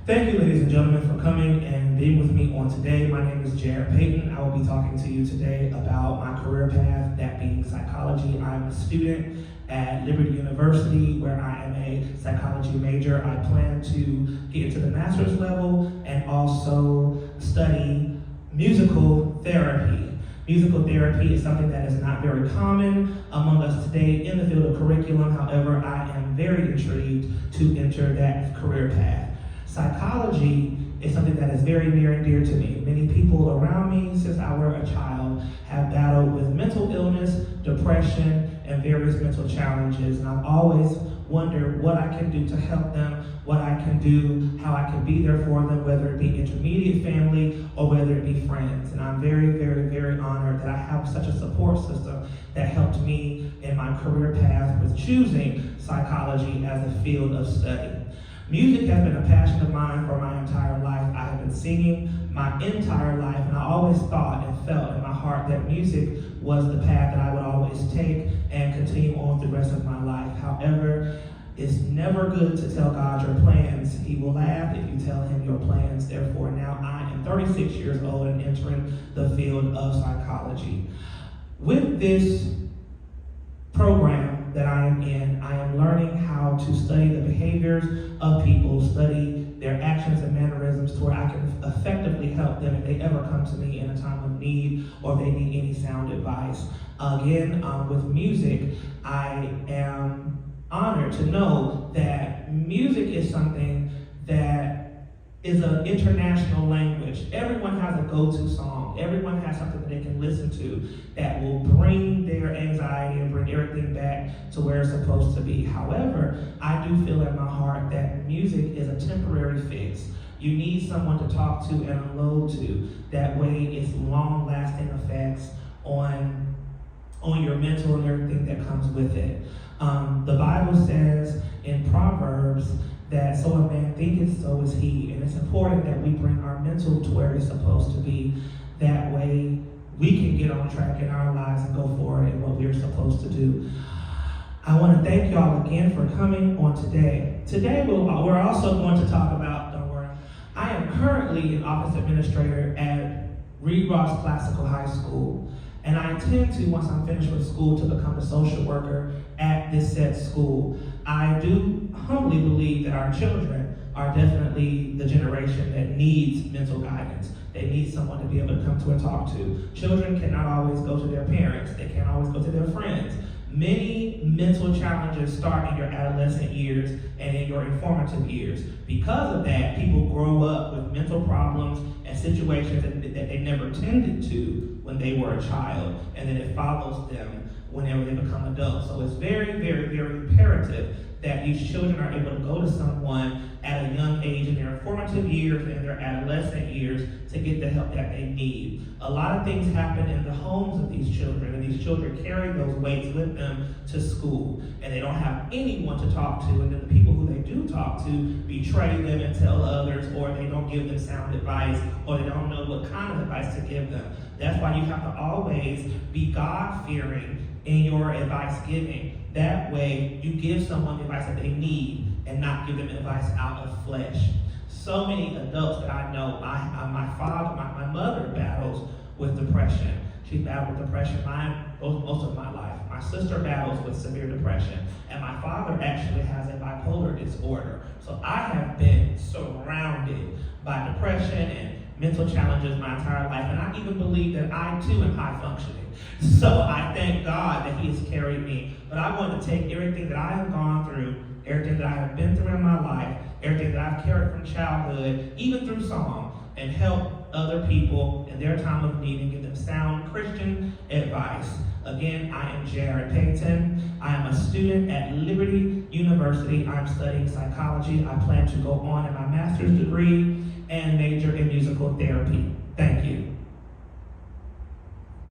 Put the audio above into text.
Thank you, ladies and gentlemen, for coming and being with me on today. My name is Jared Payton. I will be talking to you today about my career path, that being psychology. I'm a student at Liberty University, where I am a psychology major. I plan to get into the master's level and also study musical therapy. Musical therapy is something that is not very common among us today in the field of curriculum. However, I am very intrigued to enter that career path. Psychology is something that is very near and dear to me. Many people around me since I was a child have battled with mental illness, depression, and various mental challenges. And I've always wondered what I can do to help them, what I can do, how I can be there for them, whether it be intermediate family or whether it be friends. And I'm very, very, very honored that I have such a support system that helped me in my career path with choosing psychology as a field of study. Music has been a passion of mine for my entire life. I have been singing my entire life, and I always thought and felt in my heart that music was the path that I would always take and continue on through the rest of my life. However, it's never good to tell God your plans. He will laugh if you tell him your plans. Therefore, now I am 36 years old and entering the field of psychology. With this program that I am in, I am learning how to study the behaviors of people, study their actions and mannerisms to where I can effectively help them if they ever come to me in a time of need or they need any sound advice. Again, with music, I am honored to know that music is something that is an international language. Everyone has a go-to song. Everyone has something that they can listen to that will bring their anxiety and bring everything back to where it's supposed to be. However, I do feel in my heart that music is a temporary fix. You need someone to talk to and unload to. That way it's long-lasting effects on your mental and everything that comes with it. The Bible says in Proverbs that so a man thinketh, so is he. And it's important that we bring our mental to where it's supposed to be. That way we can get on track in our lives and go forward in what we're supposed to do. I want to thank y'all again for coming on today. Today we're also going to talk about, don't worry, I am currently an office administrator at Reed Ross Classical High School. And I intend to, once I'm finished with school, to become a social worker at this said school. I do humbly believe that our children are definitely the generation that needs mental guidance. They need someone to be able to come to and talk to. Children cannot always go to their parents. They can't always go to their friends. Many mental challenges start in your adolescent years and in your informative years. Because of that, people grow up with mental problems and situations that they never tended to when they were a child, and then it follows them whenever they become adults. So it's very, very, very imperative that these children are able to go to someone at a young age in their informative years and their adolescent years to get the help that they need. A lot of things happen in the homes of these children, and these children carry those weights with them to school, and they don't have anyone to talk to, and then the people who they do talk to betray them and tell others, or they don't give them sound advice, or they don't know what kind of advice to give them. That's why you have to always be God-fearing in your advice giving. That way, you give someone the advice that they need and not give them advice out of flesh. So many adults that I know, my mother battles with depression. She battled with depression most of my life. My sister battles with severe depression, and my father actually has a bipolar disorder. So I have been surrounded by depression and mental challenges my entire life, and I even believe that I too am high functioning. So I thank God that he has carried me. But I want to take everything that I have gone through, everything that I have been through in my life, everything that I've carried from childhood, even through song, and help other people in their time of need and give them sound Christian advice. Again, I am Jared Payton. I am a student at Liberty University. I'm studying psychology. I plan to go on in my master's degree and major in musical therapy. Thank you.